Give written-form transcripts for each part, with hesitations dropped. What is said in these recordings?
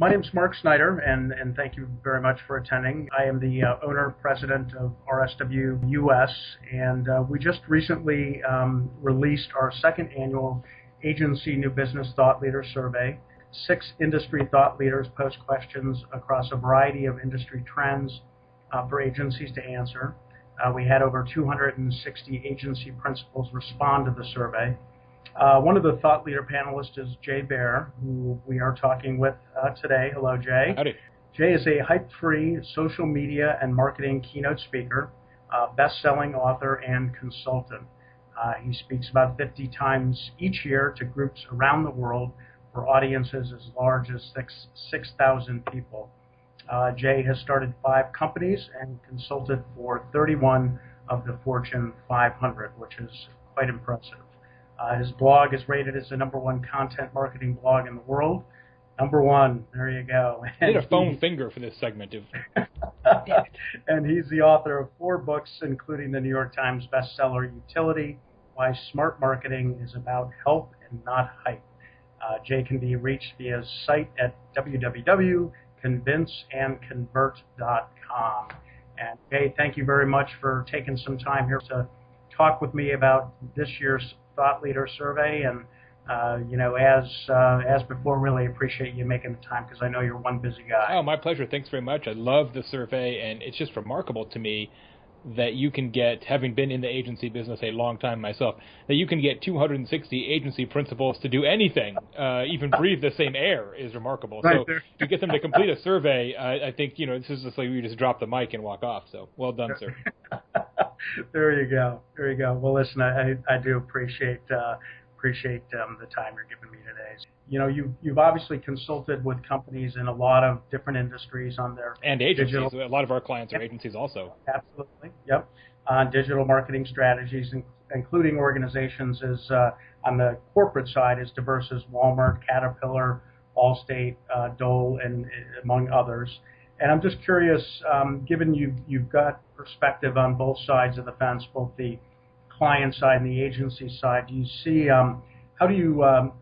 My name's Mark Sneider, and thank you very much for attending. I am the owner-president of RSW US, and we just recently released our second annual Agency New Business Thought Leader Survey. 6 industry thought leaders posed questions across a variety of industry trends for agencies to answer. We had over 260 agency principals respond to the survey. One of the thought leader panelists is Baer, who we are talking with today. Hello, Jay. Howdy. Jay is a hype-free social media and marketing keynote speaker, best-selling author, and consultant. He speaks about 50 times each year to groups around the world for audiences as large as 6,000 people. Jay has started 5 companies and consulted for 31 of the Fortune 500, which is quite impressive. His blog is rated as the #1 content marketing blog in the world. #1, there you go. I did a foam finger for this segment. And he's the author of 4 books, including the New York Times bestseller, Utility, Why Smart Marketing is About Help and Not Hype. Jay can be reached via his site at www.convinceandconvert.com. And Jay, thank you very much for taking some time here to talk with me about this year's Thought Leader Survey. And as before, really appreciate you making the time because I know you're one busy guy. Oh, my pleasure. Thanks very much. I love the survey, and it's just remarkable to me that you can get, having been in the agency business a long time myself, that you can get 260 agency principals to do anything, even breathe the same air is remarkable. Right so there. to get them to complete a survey, I think, this is just like we just drop the mic and walk off. So well done, sir. There you go. There you go. Well, listen, I do appreciate the time you're giving me today. You've obviously consulted with companies in a lot of different industries on their and agencies. Digital. A lot of our clients are agencies also. Absolutely. Yep. On digital marketing strategies, including organizations on the corporate side as diverse as Walmart, Caterpillar, Allstate, Dole, and among others. And I'm just curious, given you've got perspective on both sides of the fence, both the client side and the agency side, do you see how do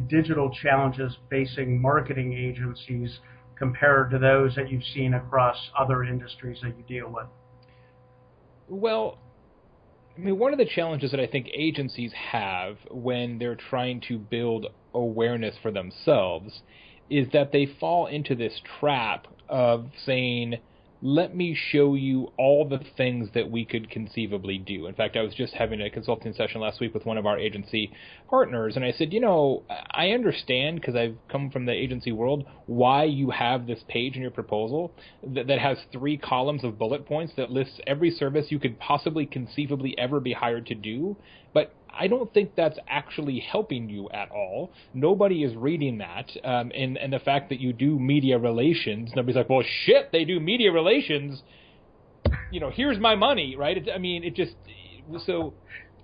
digital challenges facing marketing agencies compare to those that you've seen across other industries that you deal with? Well, I mean, one of the challenges that I think agencies have when they're trying to build awareness for themselves is that they fall into this trap of saying, let me show you all the things that we could conceivably do. In fact, I was just having a consulting session last week with one of our agency partners, and I said, I understand, because I've come from the agency world, why you have this page in your proposal that has 3 columns of bullet points that lists every service you could possibly conceivably ever be hired to do, but I don't think that's actually helping you at all. Nobody is reading that. And the fact that you do media relations, nobody's like, well, shit, they do media relations. Here's my money, right?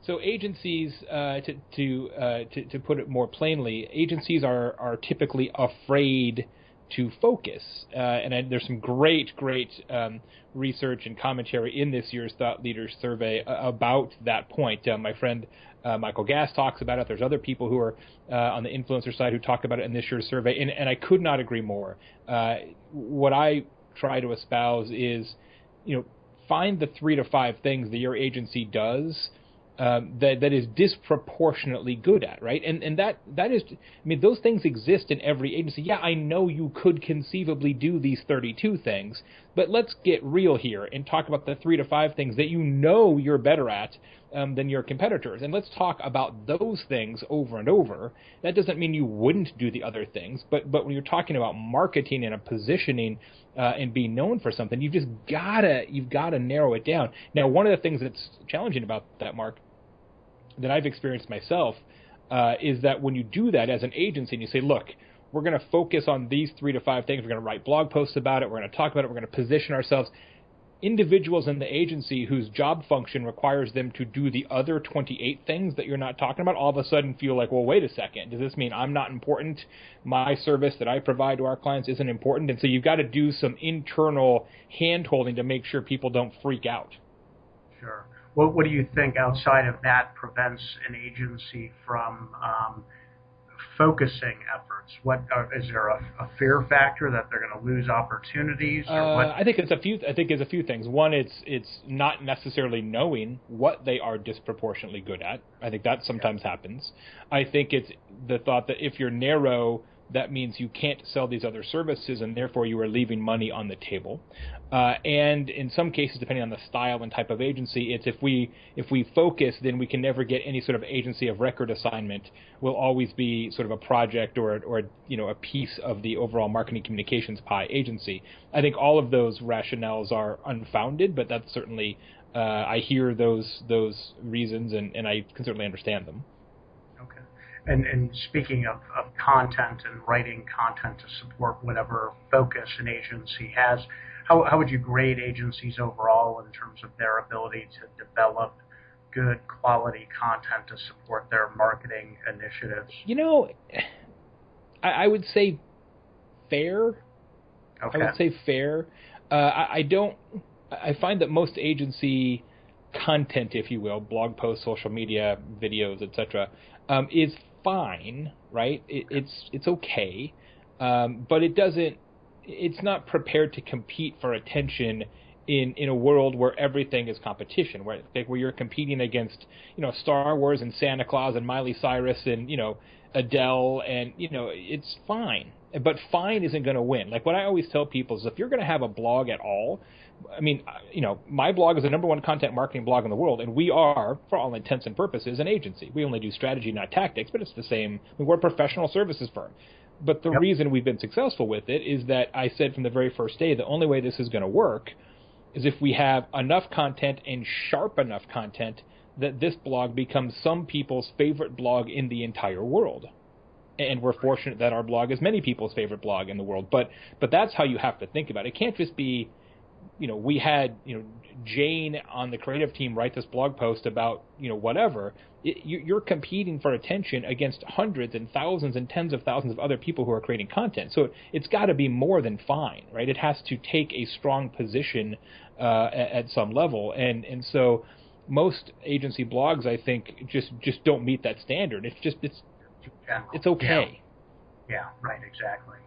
So agencies, to put it more plainly, agencies are typically afraid to focus. And there's some great research and commentary in this year's Thought Leaders Survey about that point. My friend Michael Gass talks about it. There's other people who are on the influencer side who talk about it in this year's survey, and I could not agree more. What I try to espouse is, find the 3 to 5 things that your agency does that is disproportionately good at, right? And that is, those things exist in every agency. Yeah, I know you could conceivably do these 32 things, but let's get real here and talk about the 3 to 5 things that you're better at than your competitors. And let's talk about those things over and over. That doesn't mean you wouldn't do the other things, but when you're talking about marketing and a positioning and being known for something, you've gotta narrow it down. Now, one of the things that's challenging about that, Mark, that I've experienced myself, is that when you do that as an agency and you say, look, we're going to focus on these 3 to 5 things, we're going to write blog posts about it, we're going to talk about it, we're going to position ourselves, individuals in the agency whose job function requires them to do the other 28 things that you're not talking about all of a sudden feel like, well, wait a second, does this mean I'm not important? My service that I provide to our clients isn't important? And so you've got to do some internal hand-holding to make sure people don't freak out. Sure. What do you think outside of that prevents an agency from focusing efforts? Is there a fear factor that they're going to lose opportunities, or what? I think it's a few things. One, it's not necessarily knowing what they are disproportionately good at. I think that sometimes happens. I think it's the thought that if you're narrow, that means you can't sell these other services, and therefore you are leaving money on the table. And in some cases, depending on the style and type of agency, it's if we focus, then we can never get any sort of agency of record assignment. We'll always be sort of a project or a piece of the overall marketing communications pie agency. I think all of those rationales are unfounded, but that's certainly I hear those reasons, and I can certainly understand them. Okay. And speaking of content and writing content to support whatever focus an agency has, how would you grade agencies overall in terms of their ability to develop good quality content to support their marketing initiatives? I would say fair. Okay. I would say fair. I find that most agency content, if you will, blog posts, social media, videos, etc., is fine, right? It's okay, but it's not prepared to compete for attention in a world where everything is competition, where you're competing against Star Wars and Santa Claus and Miley Cyrus and Adele, and it's fine, but fine isn't going to win. Like what I always tell people is, if you're going to have a blog at all, I mean, my blog is the #1 content marketing blog in the world, and we are, for all intents and purposes, an agency. We only do strategy, not tactics, but it's the same. We're a professional services firm. But the reason we've been successful with it is that I said from the very first day, the only way this is going to work is if we have enough content and sharp enough content that this blog becomes some people's favorite blog in the entire world. And we're fortunate that our blog is many people's favorite blog in the world. But that's how you have to think about it. It can't just be, we had, Jane on the creative team write this blog post about, whatever. You're competing for attention against hundreds and thousands and tens of thousands of other people who are creating content. So it's got to be more than fine, right? It has to take a strong position at some level. And so most agency blogs, I think, just don't meet that standard. It's okay. Yeah, right, exactly.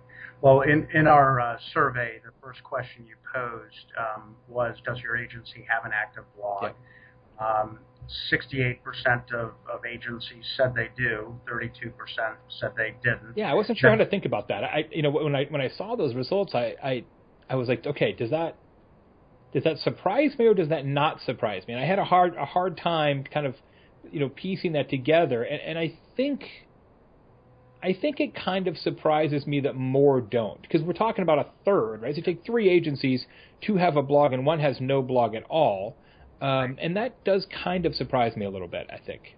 Well, in our survey, the first question you posed was, does your agency have an active blog? Yeah. 68% of agencies said they do. 32% said they didn't. Yeah, I wasn't sure how to think about that. When I saw those results, I was like, okay, does that surprise me or does that not surprise me? And I had a hard time kind of piecing that together. And I think it kind of surprises me that more don't, because we're talking about a third, right? So you take 3 agencies, 2 have a blog and 1 has no blog at all. And that does kind of surprise me a little bit, I think.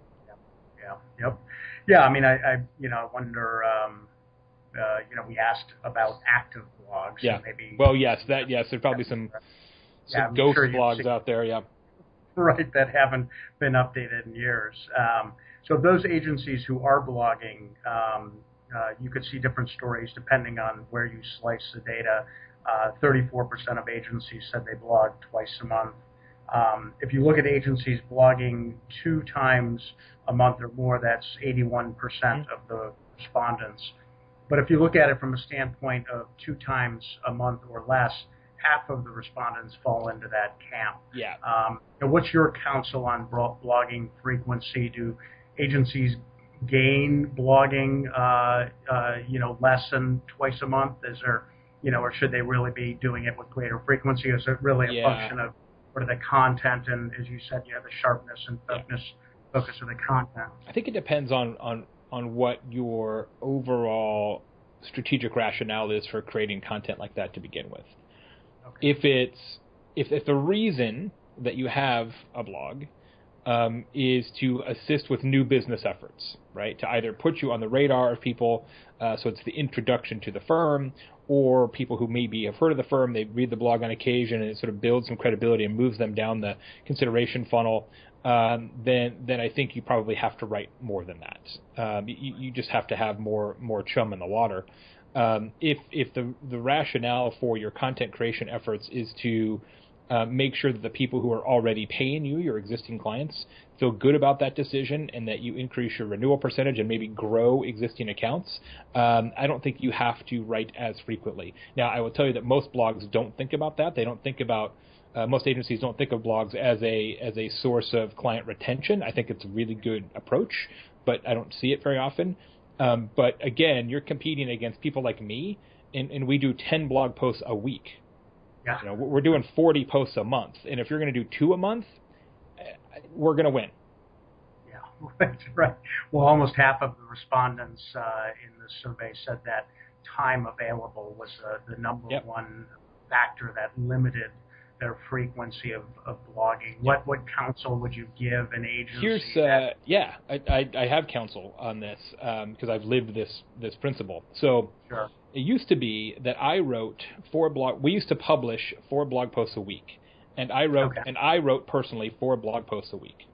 Yeah. I mean, I wonder. We asked about active blogs. Yeah. Maybe. Well, yes. There's probably some ghost blogs out there. Yeah. Right, that haven't been updated in years. So those agencies who are blogging, you could see different stories depending on where you slice the data. 34% of agencies said they blog twice a month. If you look at agencies blogging 2 times a month or more, that's 81% of the respondents. But if you look at it from a standpoint of 2 times a month or less, half of the respondents fall into that camp. Yeah. What's your counsel on blogging frequency? Do agencies gain blogging, less than twice a month? Is there, or should they really be doing it with greater frequency? Is it really a function of sort of the content and, as you said, the sharpness and focus of the content? I think it depends on what your overall strategic rationale is for creating content like that to begin with. Okay. If the reason that you have a blog is to assist with new business efforts, right? To either put you on the radar of people, so it's the introduction to the firm, or people who maybe have heard of the firm, they read the blog on occasion, and it sort of builds some credibility and moves them down the consideration funnel, then I think you probably have to write more than that. You just have to have more chum in the water. If the rationale for your content creation efforts is to Make sure that the people who are already paying you, your existing clients, feel good about that decision and that you increase your renewal percentage and maybe grow existing accounts. I don't think you have to write as frequently. Now, I will tell you that most blogs don't think about that. They don't think about most agencies don't think of blogs as a source of client retention. I think it's a really good approach, but I don't see it very often. But again, you're competing against people like me, and we do 10 blog posts a week. Yeah. You know, we're doing 40 posts a month, and if you're going to do 2 a month, we're going to win. Yeah, right. Well, almost half of the respondents in the survey said that time available was the number one factor that limited their frequency of blogging. What counsel would you give an agency? I have counsel on this because I've lived this principle. So sure. It used to be that we used to publish 4 blog posts a week, and I wrote personally 4 blog posts a week.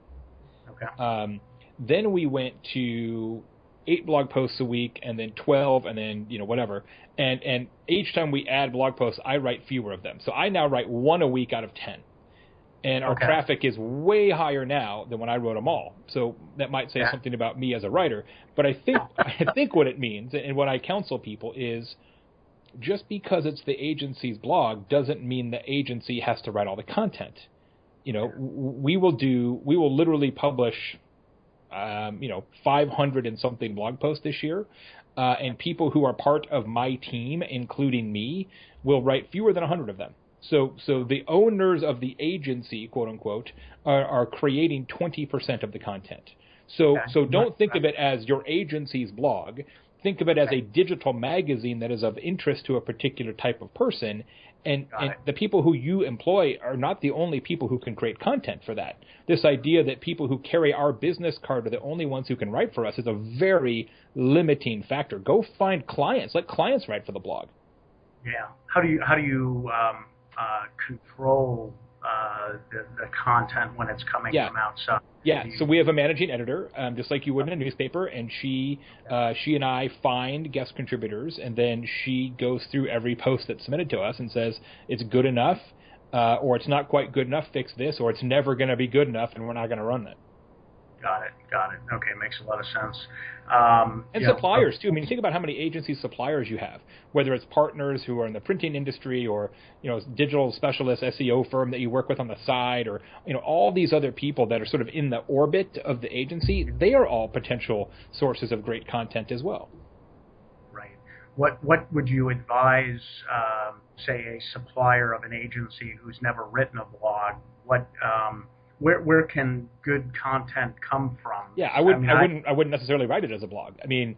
Okay. Then we went to 8 blog posts a week, and then 12, and then whatever. And each time we add blog posts, I write fewer of them. So I now write 1 a week out of 10. And our traffic is way higher now than when I wrote them all. So that might say something about me as a writer. But I think what it means, and what I counsel people, is just because it's the agency's blog doesn't mean the agency has to write all the content. We will literally publish 500 and something blog posts this year. And people who are part of my team, including me, will write fewer than 100 of them. So the owners of the agency, quote unquote, are creating 20% of the content. So don't think of it as your agency's blog. Think of it as a digital magazine that is of interest to a particular type of person. And the people who you employ are not the only people who can create content for that. This idea that people who carry our business card are the only ones who can write for us is a very limiting factor. Go find clients. Let clients write for the blog. Yeah. How do you control the content when it's coming from outside? Yeah, so we have a managing editor, just like you would in a newspaper, and she and I find guest contributors, and then she goes through every post that's submitted to us and says, it's good enough, or it's not quite good enough, fix this, or it's never going to be good enough, and we're not going to run that. Got it. Okay, makes a lot of sense. And suppliers, too. I mean, think about how many agency suppliers you have, whether it's partners who are in the printing industry or, digital specialist SEO firm that you work with on the side, or, all these other people that are sort of in the orbit of the agency. They are all potential sources of great content as well. Right. What would you advise, say, a supplier of an agency who's never written a blog? Where can good content come from? Yeah, I wouldn't necessarily write it as a blog. I mean,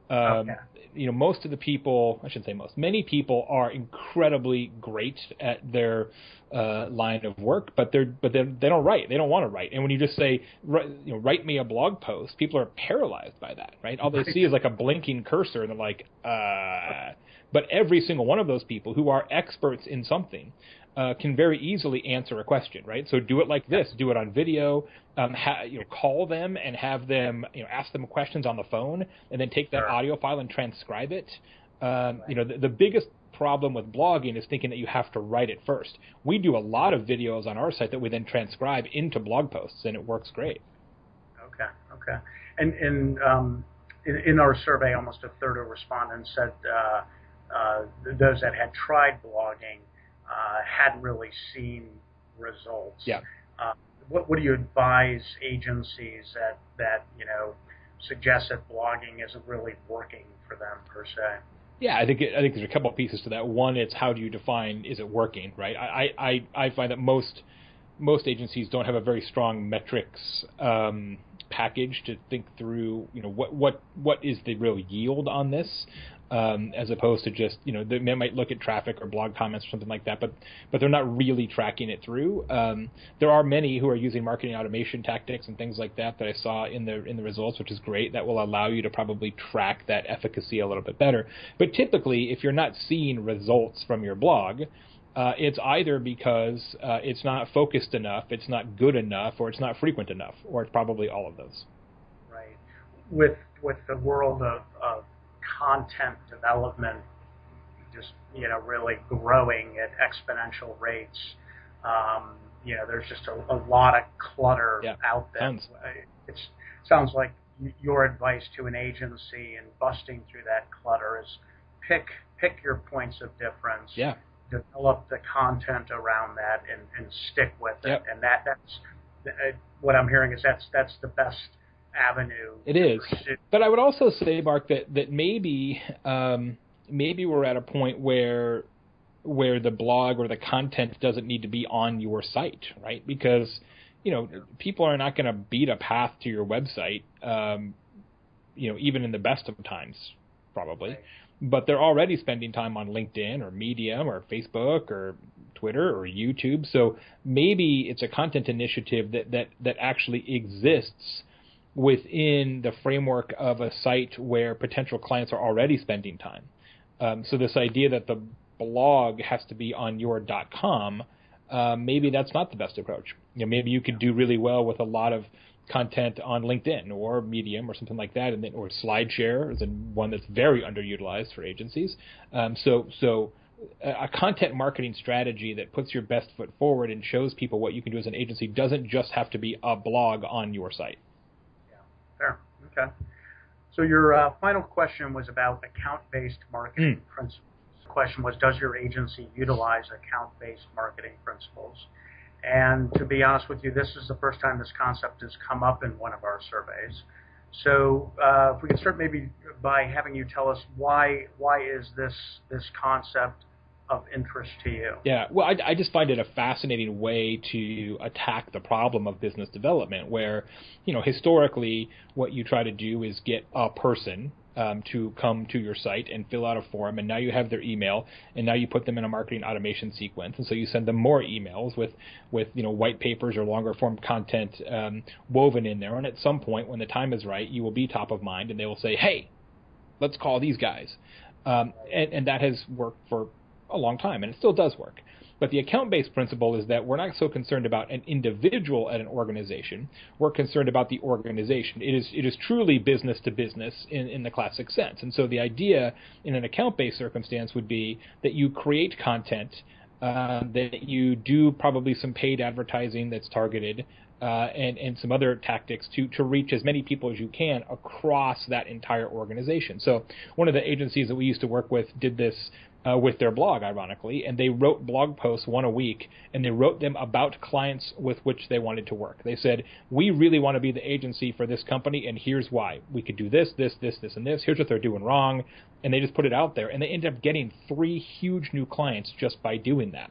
most of the people, I shouldn't say most, many people are incredibly great at their line of work, but they don't write. They don't want to write. And when you just say, write me a blog post, people are paralyzed by that, right? All they see is like a blinking cursor, and they're like, But every single one of those people who are experts in something can very easily answer a question, right? So do it like this. Do it on video. Call them and have them, ask them questions on the phone, and then take that audio file and transcribe it. The biggest problem with blogging is thinking that you have to write it first. We do a lot of videos on our site that we then transcribe into blog posts, and it works great. Okay. And in our survey, almost a third of respondents said those that had tried blogging hadn't really seen results. Yeah. What do you advise agencies that suggest that blogging isn't really working for them per se? Yeah, I think there's a couple of pieces to that. One, it's how do you define is it working, right? I find that most agencies don't have a very strong metrics package to think through, what is the real yield on this, as opposed to just, they might look at traffic or blog comments or something like that, but they're not really tracking it through. There are many who are using marketing automation tactics and things like that I saw in the results, which is great. That will allow you to probably track that efficacy a little bit better. But typically, if you're not seeing results from your blog, it's either because it's not focused enough, it's not good enough, or it's not frequent enough, or it's probably all of those. Right. With the world of content development just really growing at exponential rates, There's just a lot of clutter out there. Tons. It sounds like your advice to an agency in busting through that clutter is pick your points of difference. Yeah. Develop the content around that and stick with it. Yep. And that's what I'm hearing is that's the best avenue. It is. But I would also say, Mark, that maybe we're at a point where the blog or the content doesn't need to be on your site, right? Because people are not going to beat a path to your website, even in the best of times, probably. Right. But they're already spending time on LinkedIn or Medium or Facebook or Twitter or YouTube. So maybe it's a content initiative that actually exists within the framework of a site where potential clients are already spending time. So this idea that the blog has to be on your .com, maybe that's not the best approach. Maybe you could do really well with a lot of content on LinkedIn or Medium or something like that, or SlideShare is one that's very underutilized for agencies. So a content marketing strategy that puts your best foot forward and shows people what you can do as an agency doesn't just have to be a blog on your site. Yeah, fair. Okay. So your final question was about account-based marketing principles. The question was, does your agency utilize account-based marketing principles? And to be honest with you, this is the first time this concept has come up in one of our surveys. So if we could start maybe by having you tell us why is this concept of interest to you? Yeah, well, I just find it a fascinating way to attack the problem of business development where, historically what you try to do is get a person to come to your site and fill out a form, and now you have their email, and now you put them in a marketing automation sequence, and so you send them more emails with white papers or longer form content woven in there, and at some point when the time is right, you will be top of mind, and they will say, hey, let's call these guys, and that has worked for a long time, and it still does work. But the account-based principle is that we're not so concerned about an individual at an organization. We're concerned about the organization. It is truly business to business in the classic sense. And so the idea in an account-based circumstance would be that you create content, that you do probably some paid advertising that's targeted, and some other tactics to reach as many people as you can across that entire organization. So one of the agencies that we used to work with did this with their blog, ironically, and they wrote blog posts one a week, and they wrote them about clients with which they wanted to work. They said, we really want to be the agency for this company, and here's why. We could do this, this, this, this, and this. Here's what they're doing wrong. And they just put it out there, and they ended up getting 3 huge new clients just by doing that.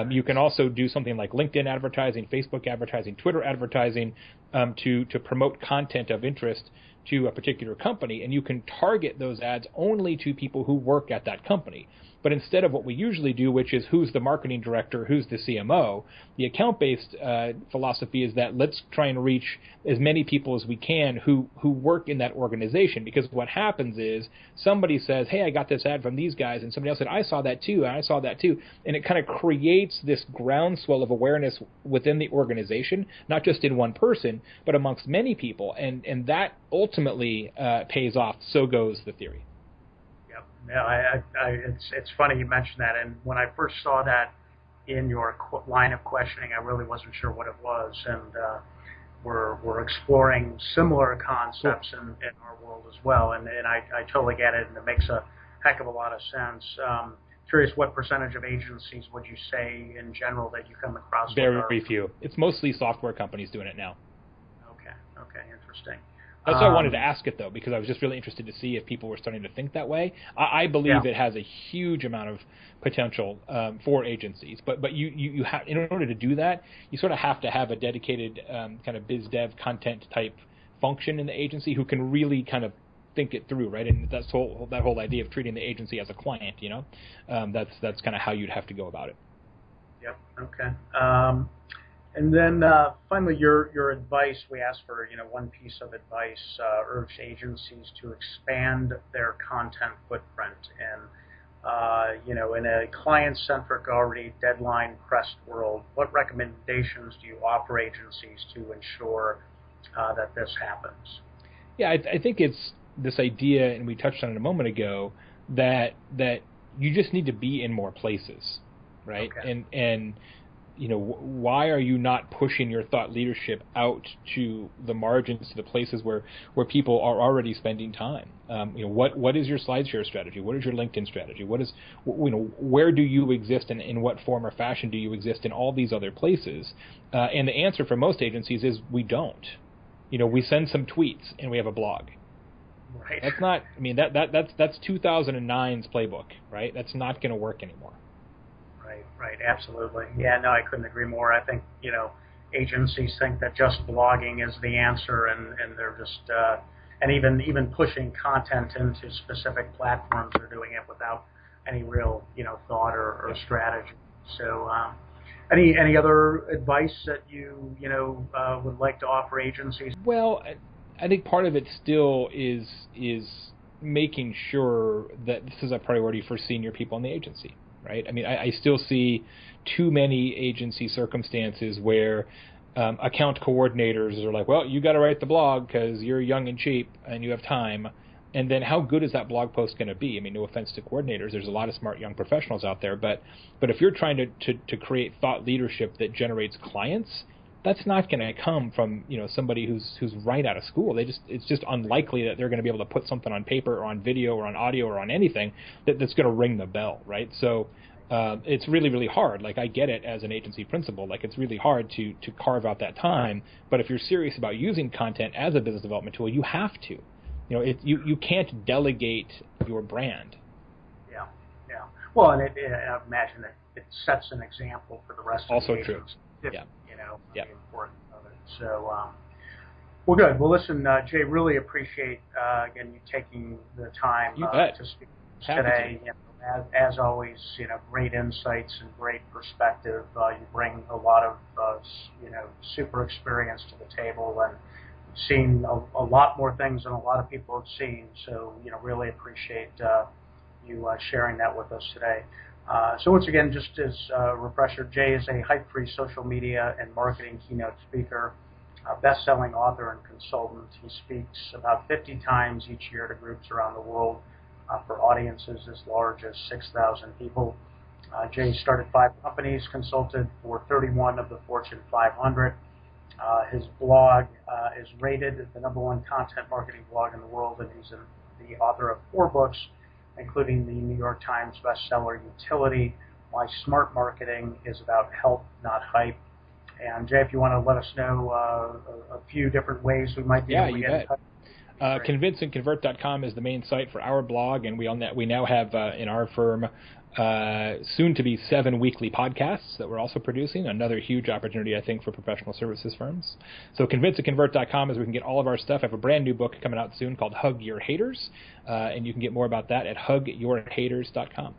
You can also do something like LinkedIn advertising, Facebook advertising, Twitter advertising to promote content of interest to a particular company, and you can target those ads only to people who work at that company. But instead of what we usually do, which is who's the marketing director, who's the CMO, the account-based philosophy is that let's try and reach as many people as we can who work in that organization. Because what happens is somebody says, hey, I got this ad from these guys, and somebody else said, I saw that too, and I saw that too. And it kind of creates this groundswell of awareness within the organization, not just in one person, but amongst many people. And that ultimately pays off. So goes the theory. Yeah, it's funny you mentioned that, and when I first saw that in your line of questioning, I really wasn't sure what it was, and we're exploring similar concepts in our world as well, and I totally get it, and it makes a heck of a lot of sense. Curious, what percentage of agencies would you say in general that you come across? Very few. It's mostly software companies doing it now. Okay, interesting. That's why I wanted to ask it, though, because I was just really interested to see if people were starting to think that way. I believe it has a huge amount of potential for agencies, but you have, in order to do that, you sort of have to have a dedicated kind of biz dev content type function in the agency who can really kind of think it through, right? And that whole idea of treating the agency as a client, that's kind of how you'd have to go about it. Yep. Okay. And then finally, your advice. We asked for one piece of advice. Urge agencies to expand their content footprint, and in a client-centric, already deadline-pressed world, what recommendations do you offer agencies to ensure that this happens? Yeah, I think it's this idea, and we touched on it a moment ago, that you just need to be in more places, right? Okay. And why are you not pushing your thought leadership out to the margins, to the places where people are already spending time? What is your SlideShare strategy? What is your LinkedIn strategy? Where do you exist, and in what form or fashion do you exist in all these other places? And the answer for most agencies is we don't. We send some tweets and we have a blog. Right. That's not. I mean, that's 2009's playbook, right? That's not going to work anymore. Right, absolutely. Yeah, no, I couldn't agree more. I think, agencies think that just blogging is the answer, and they're just, and even pushing content into specific platforms, they're doing it without any real, thought or strategy. So, any other advice that you, would like to offer agencies? Well, I think part of it still is making sure that this is a priority for senior people in the agency. Right? I mean, I still see too many agency circumstances where account coordinators are like, well, you got to write the blog because you're young and cheap and you have time. And then how good is that blog post going to be? I mean, no offense to coordinators. There's a lot of smart young professionals out there. But if you're trying to create thought leadership that generates clients, that's not going to come from somebody who's right out of school. It's just unlikely that they're going to be able to put something on paper or on video or on audio or on anything that's going to ring the bell, right? So it's really, really hard. Like, I get it as an agency principal. Like, it's really hard to carve out that time. But if you're serious about using content as a business development tool, you have to. You can't delegate your brand. Yeah. Well, and I imagine that it sets an example for the rest of the agency. Also true. Yeah. The importance of it. So, well, good. Well, listen, Jay, really appreciate again you taking the time to speak today. As always, great insights and great perspective. You bring a lot of super experience to the table, and seen a lot more things than a lot of people have seen. So, really appreciate you sharing that with us today. So once again, just as a refresher, Jay is a hype-free social media and marketing keynote speaker, a best-selling author and consultant. He speaks about 50 times each year to groups around the world for audiences as large as 6,000 people. Jay started 5 companies, consulted for 31 of the Fortune 500. His blog is rated as the #1 content marketing blog in the world, and he's the author of 4 books, including the New York Times bestseller Utility, Why Smart Marketing is About Help, Not Hype. And Jay, if you want to let us know a few different ways we might be able to get in touch. ConvinceandConvert.com is the main site for our blog, and we now have in our firm soon to be 7 weekly podcasts that we're also producing. Another huge opportunity, I think, for professional services firms. So ConvinceandConvert.com is where we can get all of our stuff. I have a brand new book coming out soon called Hug Your Haters, and you can get more about that at hugyourhaters.com.